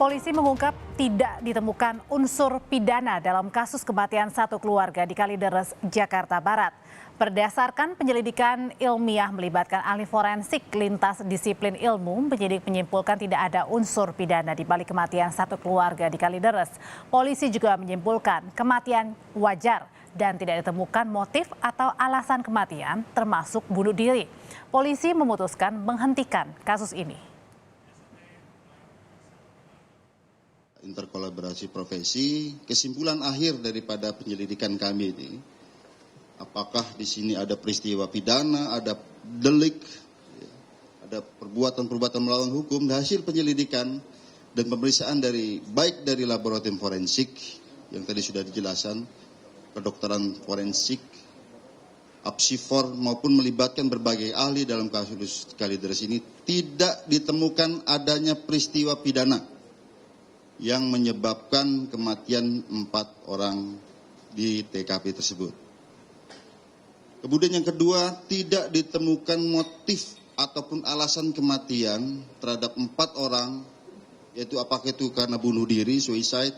Polisi mengungkap tidak ditemukan unsur pidana dalam kasus kematian satu keluarga di Kalideres, Jakarta Barat. Berdasarkan penyelidikan ilmiah melibatkan ahli forensik lintas disiplin ilmu, penyidik menyimpulkan tidak ada unsur pidana di balik kematian satu keluarga di Kalideres. Polisi juga menyimpulkan kematian wajar dan tidak ditemukan motif atau alasan kematian termasuk bunuh diri. Polisi memutuskan menghentikan kasus ini. Interkolaborasi profesi, kesimpulan akhir daripada penyelidikan kami ini, apakah di sini ada peristiwa pidana, ada delik, ada perbuatan-perbuatan melawan hukum. Hasil penyelidikan dan pemeriksaan baik dari laboratorium forensik yang tadi sudah dijelaskan, kedokteran forensik, apsifor maupun melibatkan berbagai ahli dalam kasus Kalideres ini, tidak ditemukan adanya peristiwa pidana yang menyebabkan kematian 4 orang di TKP tersebut. Kemudian yang kedua, tidak ditemukan motif ataupun alasan kematian terhadap 4 orang, yaitu apakah itu karena bunuh diri, suicide.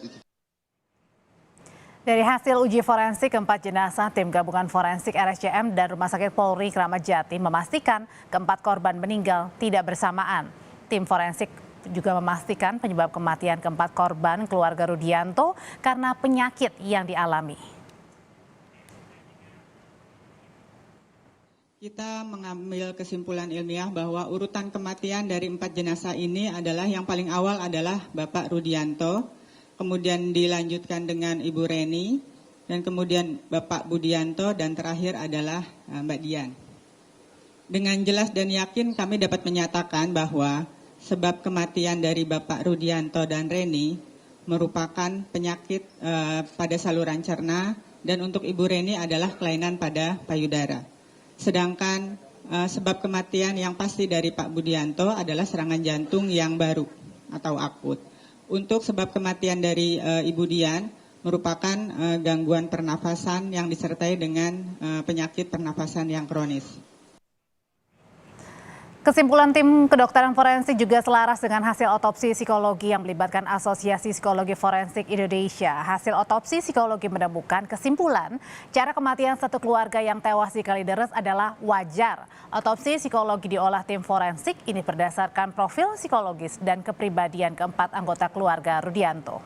Dari hasil uji forensik keempat jenazah, tim gabungan forensik RSCM dan Rumah Sakit Polri Kramat Jati memastikan keempat korban meninggal tidak bersamaan. Tim forensik juga memastikan penyebab kematian keempat korban keluarga Rudianto karena penyakit yang dialami. Kita mengambil kesimpulan ilmiah bahwa urutan kematian dari 4 jenazah ini adalah yang paling awal adalah Bapak Rudianto, kemudian dilanjutkan dengan Ibu Reni, dan kemudian Bapak Budianto, dan terakhir adalah Mbak Dian. Dengan jelas dan yakin kami dapat menyatakan bahwa sebab kematian dari Bapak Rudianto dan Reni merupakan penyakit pada saluran cerna, dan untuk Ibu Reni adalah kelainan pada payudara. Sedangkan sebab kematian yang pasti dari Pak Budianto adalah serangan jantung yang baru atau akut. Untuk sebab kematian dari Ibu Dian merupakan gangguan pernafasan yang disertai dengan penyakit pernafasan yang kronis. Kesimpulan tim kedokteran forensik juga selaras dengan hasil otopsi psikologi yang melibatkan Asosiasi Psikologi Forensik Indonesia. Hasil otopsi psikologi menemukan kesimpulan cara kematian satu keluarga yang tewas di Kalideres adalah wajar. Otopsi psikologi diolah tim forensik ini berdasarkan profil psikologis dan kepribadian keempat anggota keluarga Rudianto.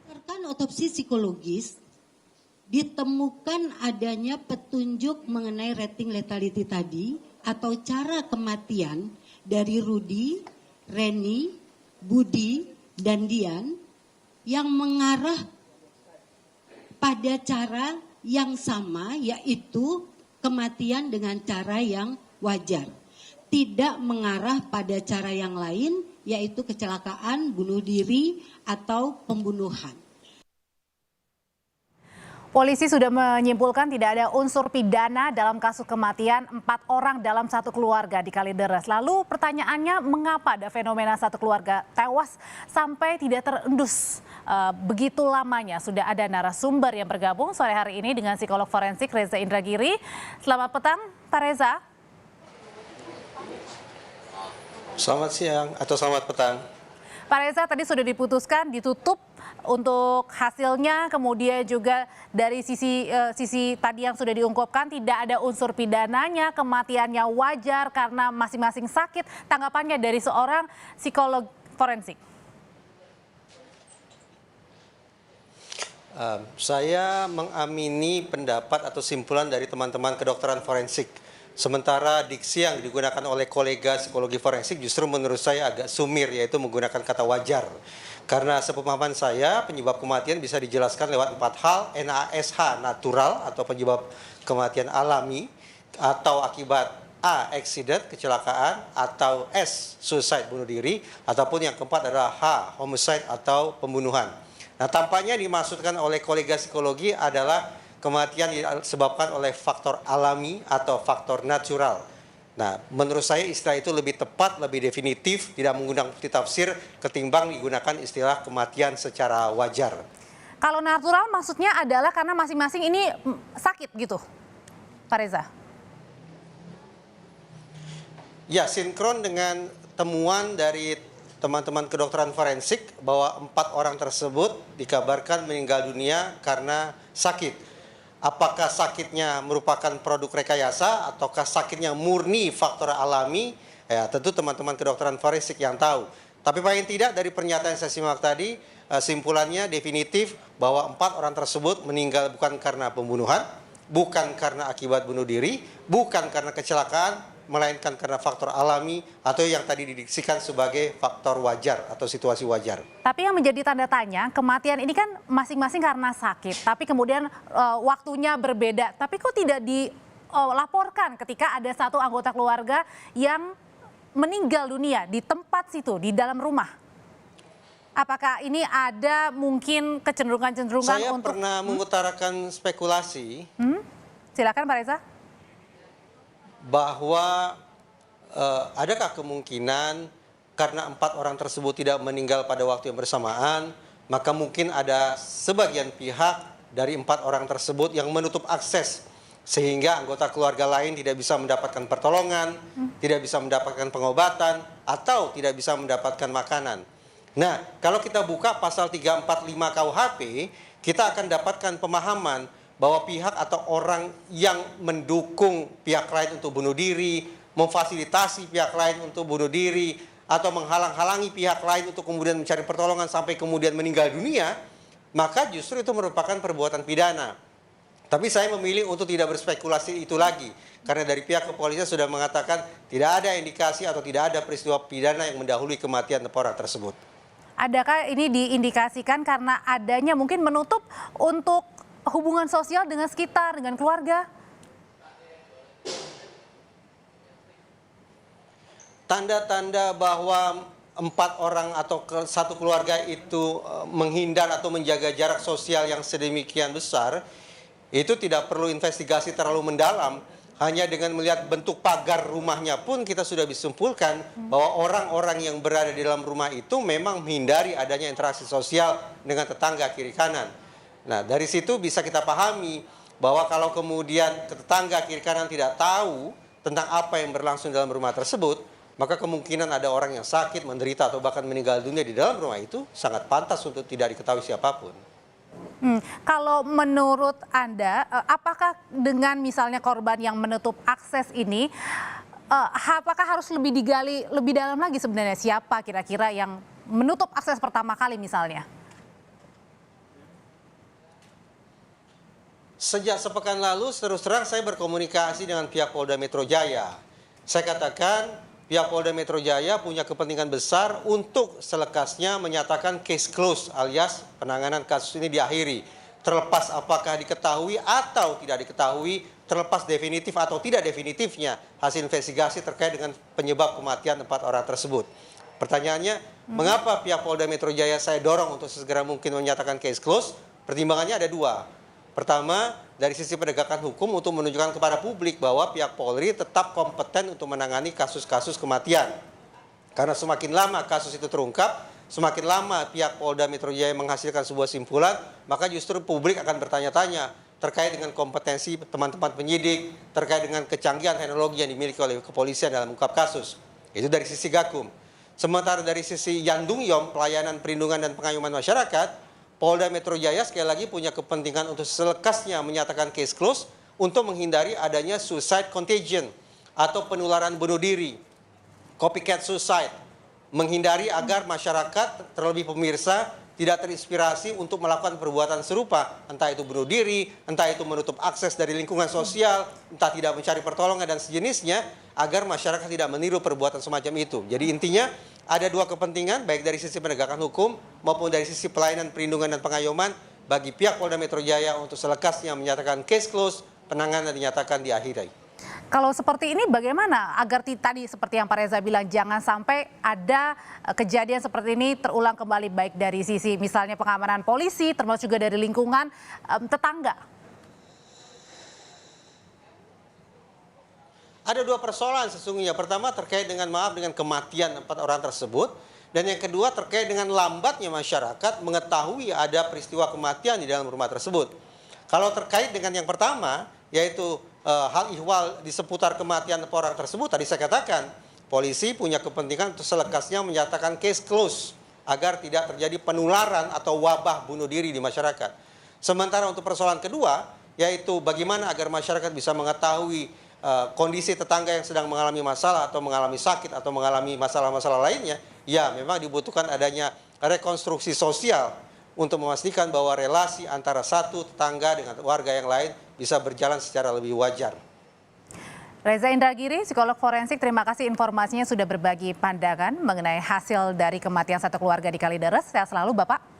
Berdasarkan otopsi psikologis, ditemukan adanya petunjuk mengenai rating lethality tadi atau cara kematian dari Rudi, Reni, Budi, dan Dian yang mengarah pada cara yang sama, yaitu kematian dengan cara yang wajar. Tidak mengarah pada cara yang lain, yaitu kecelakaan, bunuh diri, atau pembunuhan. Polisi sudah menyimpulkan tidak ada unsur pidana dalam kasus kematian 4 orang dalam satu keluarga di Kalideres. Lalu pertanyaannya, mengapa ada fenomena satu keluarga tewas sampai tidak terendus begitu lamanya? Sudah ada narasumber yang bergabung sore hari ini dengan psikolog forensik Reza Indragiri. Selamat petang, Pak Reza. Selamat siang atau selamat petang. Pak Reza, tadi sudah diputuskan ditutup untuk hasilnya, kemudian juga dari sisi tadi yang sudah diungkapkan tidak ada unsur pidananya, kematiannya wajar karena masing-masing sakit. Tanggapannya dari seorang psikolog forensik. Saya mengamini pendapat atau simpulan dari teman-teman kedokteran forensik. Sementara diksi yang digunakan oleh kolega psikologi forensik justru menurut saya agak sumir, yaitu menggunakan kata wajar. Karena sepemahaman saya, penyebab kematian bisa dijelaskan lewat 4 hal: NASH natural atau penyebab kematian alami, atau akibat A accident kecelakaan, atau S suicide bunuh diri, ataupun yang keempat adalah H homicide atau pembunuhan. Nah, tampaknya dimaksudkan oleh kolega psikologi adalah kematian disebabkan oleh faktor alami atau faktor natural. Nah, menurut saya istilah itu lebih tepat, lebih definitif, tidak menggunakan tafsir ketimbang digunakan istilah kematian secara wajar. Kalau natural maksudnya adalah karena masing-masing ini sakit gitu, Pak Reza? Ya, sinkron dengan temuan dari teman-teman kedokteran forensik bahwa 4 orang tersebut dikabarkan meninggal dunia karena sakit. Apakah sakitnya merupakan produk rekayasa ataukah sakitnya murni faktor alami? Ya, tentu teman-teman kedokteran forensik yang tahu. Tapi paling tidak dari pernyataan yang saya simak tadi, simpulannya definitif bahwa 4 orang tersebut meninggal bukan karena pembunuhan, bukan karena akibat bunuh diri, bukan karena kecelakaan, melainkan karena faktor alami atau yang tadi didiksikan sebagai faktor wajar atau situasi wajar. Tapi yang menjadi tanda tanya, kematian ini kan masing-masing karena sakit, tapi kemudian waktunya berbeda. Tapi kok tidak dilaporkan ketika ada satu anggota keluarga yang meninggal dunia di tempat situ, di dalam rumah? Apakah ini ada mungkin kecenderungan-kecenderungan Saya untuk... pernah mengutarakan spekulasi Silakan Pak Reza. bahwa adakah kemungkinan karena 4 orang tersebut tidak meninggal pada waktu yang bersamaan, maka mungkin ada sebagian pihak dari 4 orang tersebut yang menutup akses sehingga anggota keluarga lain tidak bisa mendapatkan pertolongan, tidak bisa mendapatkan pengobatan, atau tidak bisa mendapatkan makanan. Nah, kalau kita buka pasal 345 KUHP, kita akan dapatkan pemahaman bahwa pihak atau orang yang mendukung pihak lain untuk bunuh diri, memfasilitasi pihak lain untuk bunuh diri, atau menghalang-halangi pihak lain untuk kemudian mencari pertolongan sampai kemudian meninggal dunia, maka justru itu merupakan perbuatan pidana. Tapi saya memilih untuk tidak berspekulasi itu lagi, karena dari pihak kepolisian sudah mengatakan tidak ada indikasi atau tidak ada peristiwa pidana yang mendahului kematian orang tersebut. Adakah ini diindikasikan karena adanya mungkin menutup untuk hubungan sosial dengan sekitar, dengan keluarga? Tanda-tanda bahwa 4 orang atau satu keluarga itu menghindar atau menjaga jarak sosial yang sedemikian besar, itu tidak perlu investigasi terlalu mendalam. Hanya dengan melihat bentuk pagar rumahnya pun kita sudah bisa simpulkan bahwa orang-orang yang berada di dalam rumah itu memang menghindari adanya interaksi sosial dengan tetangga kiri kanan. Nah, dari situ bisa kita pahami bahwa kalau kemudian tetangga kiri kanan tidak tahu tentang apa yang berlangsung dalam rumah tersebut, maka kemungkinan ada orang yang sakit, menderita, atau bahkan meninggal dunia di dalam rumah itu sangat pantas untuk tidak diketahui siapapun. Kalau menurut Anda, apakah dengan misalnya korban yang menutup akses ini, apakah harus lebih digali lebih dalam lagi sebenarnya siapa kira-kira yang menutup akses pertama kali misalnya? Sejak sepekan lalu, terus terang saya berkomunikasi dengan pihak Polda Metro Jaya. Saya katakan pihak Polda Metro Jaya punya kepentingan besar untuk selekasnya menyatakan case close alias penanganan kasus ini diakhiri. Terlepas apakah diketahui atau tidak diketahui, terlepas definitif atau tidak definitifnya hasil investigasi terkait dengan penyebab kematian 4 orang tersebut. Pertanyaannya, mengapa pihak Polda Metro Jaya saya dorong untuk segera mungkin menyatakan case close? Pertimbangannya ada 2. Pertama, dari sisi penegakan hukum untuk menunjukkan kepada publik bahwa pihak Polri tetap kompeten untuk menangani kasus-kasus kematian. Karena semakin lama kasus itu terungkap, semakin lama pihak Polda Metro Jaya menghasilkan sebuah simpulan, maka justru publik akan bertanya-tanya terkait dengan kompetensi teman-teman penyidik, terkait dengan kecanggihan teknologi yang dimiliki oleh kepolisian dalam mengungkap kasus. Itu dari sisi Gakum. Sementara dari sisi Yandungyom, pelayanan perlindungan dan pengayoman masyarakat, Polda Metro Jaya sekali lagi punya kepentingan untuk selekasnya menyatakan case close untuk menghindari adanya suicide contagion atau penularan bunuh diri, copycat suicide, menghindari agar masyarakat terlebih pemirsa tidak terinspirasi untuk melakukan perbuatan serupa, entah itu bunuh diri, entah itu menutup akses dari lingkungan sosial, entah tidak mencari pertolongan dan sejenisnya, agar masyarakat tidak meniru perbuatan semacam itu. Jadi intinya ada 2 kepentingan, baik dari sisi penegakan hukum maupun dari sisi pelayanan perlindungan dan pengayoman bagi pihak Polda Metro Jaya untuk selekasnya menyatakan case close, penanganan dinyatakan diakhiri. Kalau seperti ini bagaimana agar tadi seperti yang Pak Reza bilang jangan sampai ada kejadian seperti ini terulang kembali baik dari sisi misalnya pengamanan polisi termasuk juga dari lingkungan tetangga? Ada 2 persoalan sesungguhnya. Pertama terkait dengan kematian 4 orang tersebut. Dan yang kedua terkait dengan lambatnya masyarakat mengetahui ada peristiwa kematian di dalam rumah tersebut. Kalau terkait dengan yang pertama, yaitu hal ihwal di seputar kematian 4 orang tersebut, tadi saya katakan polisi punya kepentingan untuk selekasnya menyatakan case close agar tidak terjadi penularan atau wabah bunuh diri di masyarakat. Sementara untuk persoalan kedua, yaitu bagaimana agar masyarakat bisa mengetahui kondisi tetangga yang sedang mengalami masalah atau mengalami sakit atau mengalami masalah-masalah lainnya, ya memang dibutuhkan adanya rekonstruksi sosial untuk memastikan bahwa relasi antara satu tetangga dengan warga yang lain bisa berjalan secara lebih wajar. Reza Indragiri, psikolog forensik, terima kasih informasinya sudah berbagi pandangan mengenai hasil dari kematian satu keluarga di Kalideres. Sehat selalu Bapak.